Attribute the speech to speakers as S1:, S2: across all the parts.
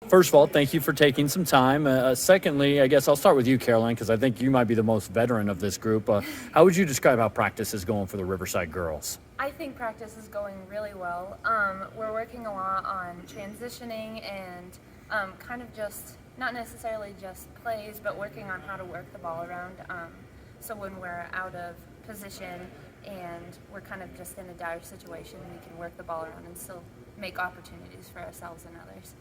S1: First of all, thank you for taking some time. Secondly, I guess I'll start with you, Caroline, because I think you might be the most veteran of this group. How would you describe how practice is going for the Riverside girls?
S2: I think practice is going really well. We're working a lot on transitioning and kind of just, not necessarily just plays, but working on how to work the ball around. So when we're out of position and we're kind of just in a dire situation, we can work the ball around and still make opportunities for ourselves and others.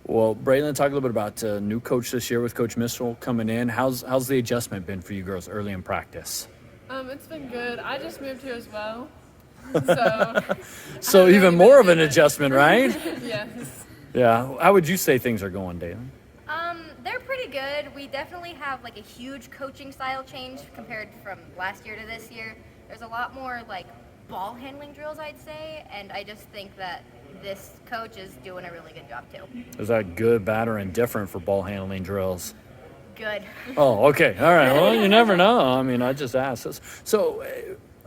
S1: Well, Braylon, talk a little bit about new coach this year with Coach Mitchell coming in. How's the adjustment been for you girls early in practice?
S3: It's been good. I just moved here as well. So,
S1: So even more of an adjustment, right?
S3: Yes.
S1: Yeah. How would you say things are going, Dalen?
S4: They're pretty good. We definitely have like a huge coaching style change compared from last year to this year. There's a lot more like ball handling drills, I'd say, and I just think that this coach is doing a really good job too.
S1: Is that good, bad, or indifferent for ball handling drills?
S4: Good.
S1: Oh, okay. All right. Well, you never know. I mean, I just asked this. So,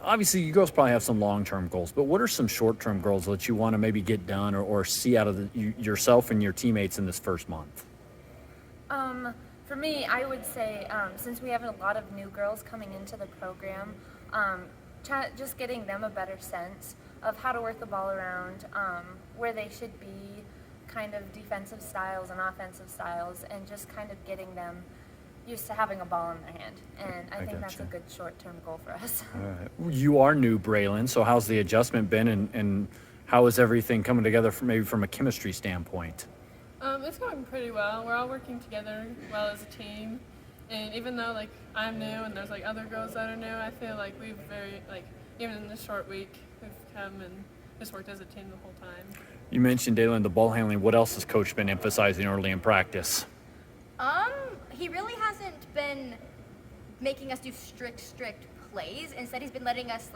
S1: obviously, you girls probably have some long-term goals, but what are some short-term goals that you want to maybe get done or see out of yourself and your teammates in this first month?
S2: For me, I would say since we have a lot of new girls coming into the program, just getting them a better sense of how to work the ball around, where they should be, kind of defensive styles and offensive styles, and just kind of getting them used to having a ball in their hand. And I think that's a good short-term goal for us.
S1: All right. You are new, Braylon, so how's the adjustment been, and how is everything coming together maybe from a chemistry standpoint?
S3: It's going pretty well. We're all working together well as a team. And even though like I'm new and there's like other girls that are new, I feel like we've even in this short week, we've come and just worked as a team the whole time.
S1: You mentioned, Dalen, the ball handling. What else has Coach been emphasizing early in practice?
S4: He really hasn't been making us do strict plays. Instead, he's been letting us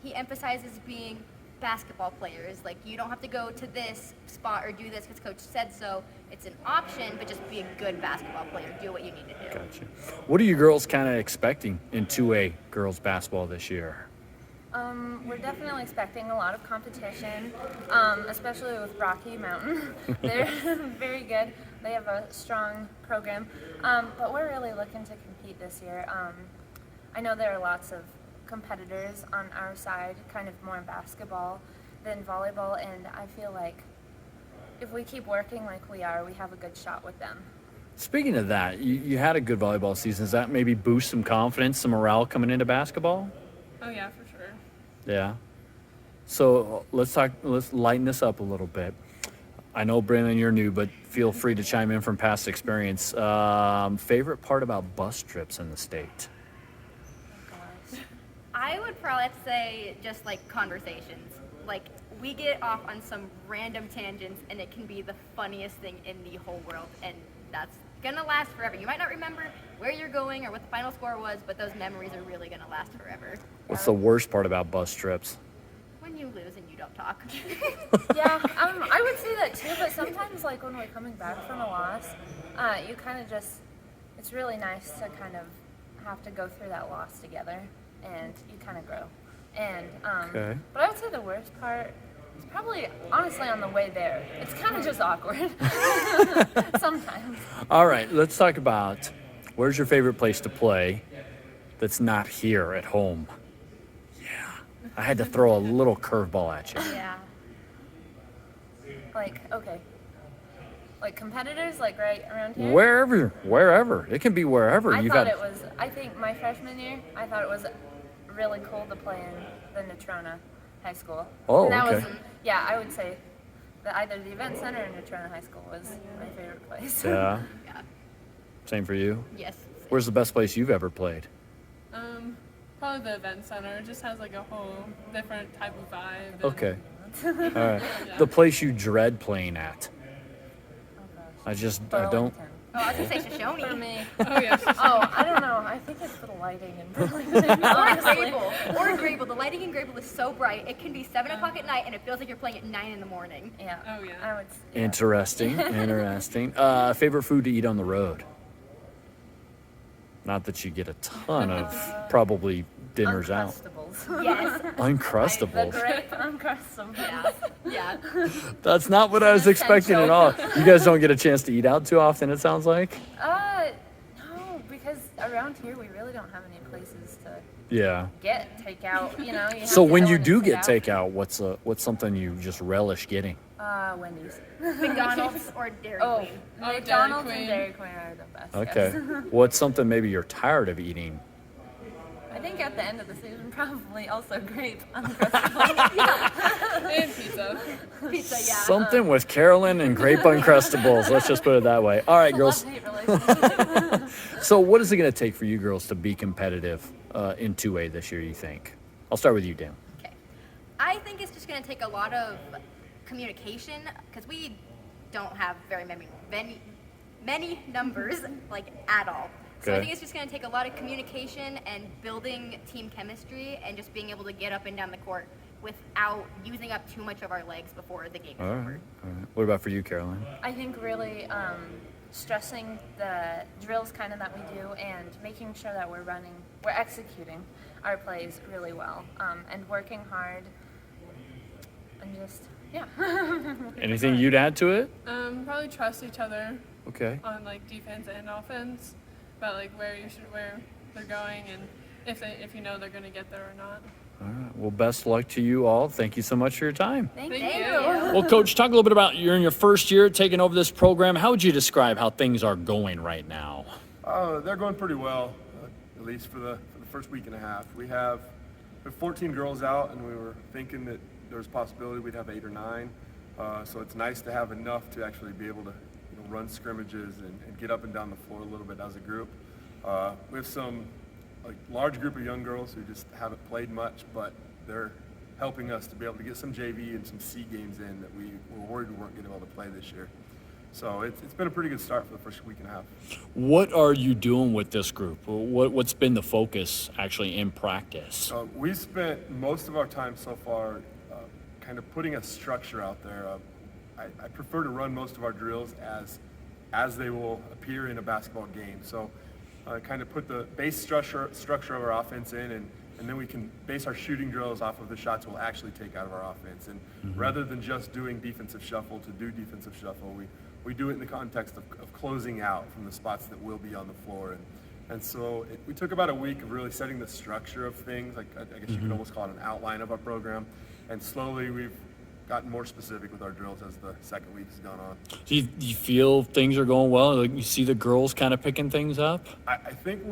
S4: he emphasizes being basketball players. Like, you don't have to go to this spot or do this because coach said so. It's an option, but just be a good basketball player. Do what you need to do.
S1: Gotcha. What are you girls kind of expecting in 2A girls basketball this year?
S2: We're definitely expecting a lot of competition, especially with Rocky Mountain. They're very good. They have a strong program, but we're really looking to compete this year. I know there are lots of competitors on our side, kind of more in basketball than volleyball, and I feel like if we keep working like we are, we have a good shot with them.
S1: Speaking of that, you had a good volleyball season. Does that maybe boost some confidence, some morale coming into basketball?
S3: Oh yeah, for sure.
S1: Yeah. So let's lighten this up a little bit. I know, Brandon, you're new, but feel free to chime in from past experience. Favorite part about bus trips in the state?
S4: I would probably have to say just conversations. We get off on some random tangents and it can be the funniest thing in the whole world, and that's gonna last forever. You might not remember where you're going or what the final score was, but those memories are really gonna last forever.
S1: What's the worst part about bus trips?
S4: When you lose and you don't talk.
S2: Yeah, I would say that too, but sometimes when we're coming back from a loss, you kind of it's really nice to kind of have to go through that loss together, and you kind of grow. And
S1: Okay.
S2: But I would say the worst part is probably honestly on the way there. It's kind of just awkward sometimes.
S1: All right, let's talk about where's your favorite place to play that's not here at home? Yeah, I had to throw a little curveball at you.
S4: Yeah.
S2: Okay. Competitors, right around here?
S1: Wherever. It can be wherever.
S2: I think my freshman year, I thought it was really cool to play in the Natrona High School.
S1: Oh,
S2: and that
S1: okay.
S2: I would say that either the event center or Natrona High School was my favorite place.
S1: Yeah.
S4: Yeah.
S1: Same for you?
S4: Yes.
S1: Where's the best place you've ever played?
S3: Probably the event center. It just has a whole different type of vibe. and-
S1: Okay. All right.
S3: Yeah.
S1: The place you dread playing at? I don't.
S4: Oh, I was going to say Shoshone.
S2: For me.
S3: Oh yeah.
S2: I don't know. I think it's the lighting in Burlington. honestly.
S4: Or Grable. The lighting in Grable is so bright. It can be 7 o'clock at night and it feels like you're playing at 9 in the morning.
S2: Yeah.
S3: Oh, yeah.
S2: I would.
S1: Interesting. Favorite food to eat on the road? Not that you get a ton of probably dinners out.
S2: Uncrustables.
S4: Yes.
S1: Uncrustables.
S2: The grape Uncrustables.
S4: Yeah. Yeah.
S1: That's not what I was expecting at all. You guys don't get a chance to eat out too often, it sounds like.
S2: No, because around here we really don't have any places to
S1: Yeah.
S2: get takeout. You know. You have
S1: So
S2: to
S1: when
S2: go
S1: you
S2: in and
S1: do
S2: sit
S1: get
S2: out.
S1: takeout, what's something you just relish getting?
S2: Wendy's.
S4: McDonald's or Dairy
S2: Oh,
S4: Queen.
S3: Oh,
S2: McDonald's
S3: Dairy
S2: and
S3: Queen.
S2: Dairy Queen are the best.
S1: Okay.
S2: Yes.
S1: What's something maybe you're tired of eating?
S2: I think at the end of the season, probably also grape Uncrustables.
S3: And pizza.
S4: Pizza, yeah.
S1: Something with Carolyn and grape Uncrustables. Let's just put it that way. All right, girls.
S2: Love-hate relationship.
S1: So what is it going to take for you girls to be competitive in 2A this year, you think? I'll start with you, Dan.
S4: Okay. I think it's just going to take a lot of communication because we don't have very many numbers like at all. So I
S1: Okay.
S4: think it's just going to take a lot of communication and building team chemistry and just being able to get up and down the court without using up too much of our legs before the game is
S1: All
S4: over.
S1: right. All right. What about for you, Caroline?
S2: I think really stressing the drills kind of that we do and making sure that we're executing our plays really well and working hard and just, yeah.
S1: Anything you'd add to it?
S3: Probably trust each other
S1: Okay.
S3: on like defense and offense, about like where they're going and if you know they're gonna get there or not.
S1: All right. Well, best luck to you all. Thank you so much for your time.
S2: Thank
S3: Thank
S2: you.
S3: you.
S1: Well, Coach, talk a little bit about you're in your first year taking over this program. How would you describe how things are going right now?
S5: They're going pretty well, at least for the first week and a half. We have 14 girls out, and we were thinking that there was a possibility we'd have 8 or 9. So it's nice to have enough to actually be able to run scrimmages and get up and down the floor a little bit as a group. We have some large group of young girls who just haven't played much, but they're helping us to be able to get some JV and some C games in that we were worried we weren't going to be able to play this year. So it's been a pretty good start for the first week and a half.
S1: What are you doing with this group? What's been the focus actually in practice?
S5: We spent most of our time so far kind of putting a structure out there. I prefer to run most of our drills as they will appear in a basketball game. So kind of put the base structure of our offense in, and then we can base our shooting drills off of the shots we'll actually take out of our offense. And rather than just doing defensive shuffle to do defensive shuffle, we do it in the context of closing out from the spots that will be on the floor. And so we took about a week of really setting the structure of things, like I guess you could almost call it an outline of our program. And slowly we've gotten more specific with our drills as the second week has gone on.
S1: Do you feel things are going well? Like you see the girls kind of picking things up?
S5: I think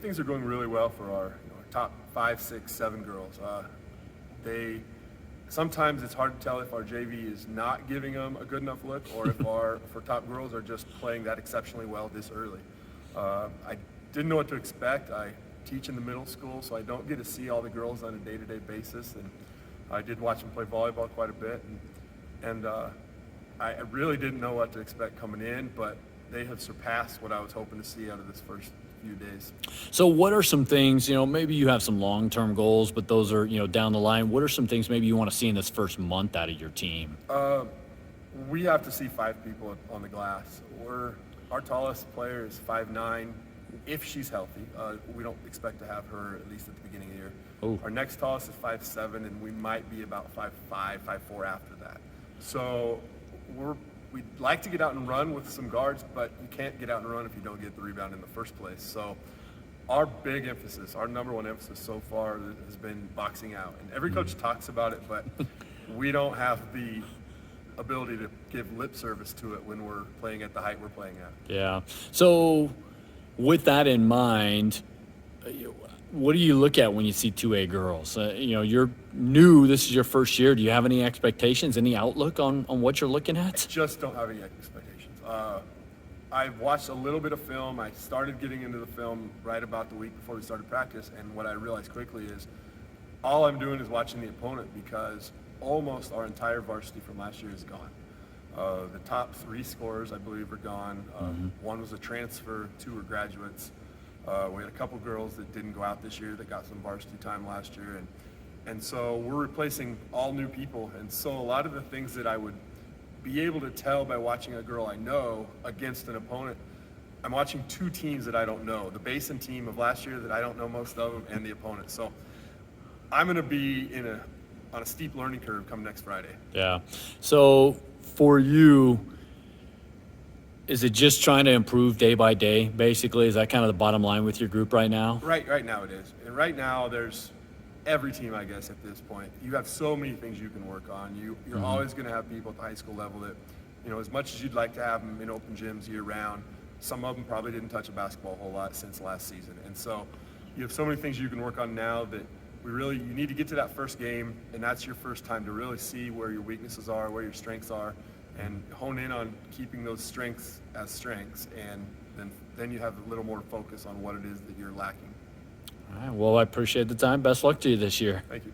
S5: things are going really well for our top 5, 6, 7 girls. Sometimes it's hard to tell if our JV is not giving them a good enough look, or if our top girls are just playing that exceptionally well this early. I didn't know what to expect. I teach in the middle school, so I don't get to see all the girls on a day-to-day basis, and I did watch them play volleyball quite a bit, and I really didn't know what to expect coming in, but they have surpassed what I was hoping to see out of this first few days.
S1: So what are some things, maybe you have some long-term goals, but those are, down the line. What are some things maybe you want to see in this first month out of your team?
S5: We have to see 5 people on the glass. Our tallest player is 5'9", if she's healthy. We don't expect to have her at least at the beginning of the year.
S1: Ooh.
S5: Our next tallest is 5'7", and we might be about 5'5", 5'4" after that. So we'd like to get out and run with some guards, but you can't get out and run if you don't get the rebound in the first place. So our big emphasis, our number one emphasis so far has been boxing out. And every coach talks about it, but we don't have the ability to give lip service to it when we're playing at the height we're playing at.
S1: Yeah. So with that in mind, what do you look at when you see 2A girls? You're new. This is your first year. Do you have any expectations, any outlook on what you're looking at?
S5: Just don't have any expectations. I've watched a little bit of film. I started getting into the film right about the week before we started practice, and what I realized quickly is all I'm doing is watching the opponent, because almost our entire varsity from last year is gone. The top 3 scorers, I believe, are gone. One was a transfer, 2 were graduates. We had a couple girls that didn't go out this year that got some varsity time last year. And so we're replacing all new people. And so a lot of the things that I would be able to tell by watching a girl I know against an opponent, I'm watching 2 teams that I don't know. The Basin team of last year that I don't know most of them, and the opponent. So I'm going to be in a on a steep learning curve come next Friday.
S1: Yeah. So for you, is it just trying to improve day by day, basically? Is that kind of the bottom line with your group right now?
S5: Right now it is. And right now there's every team, I guess, at this point. You have so many things you can work on. You're always going to have people at the high school level that, as much as you'd like to have them in open gyms year round, some of them probably didn't touch a basketball a whole lot since last season. And so you have so many things you can work on now that you need to get to that first game, and that's your first time to really see where your weaknesses are, where your strengths are, and hone in on keeping those strengths as strengths, and then you have a little more focus on what it is that you're lacking.
S1: All right. Well, I appreciate the time. Best luck to you this year.
S5: Thank you.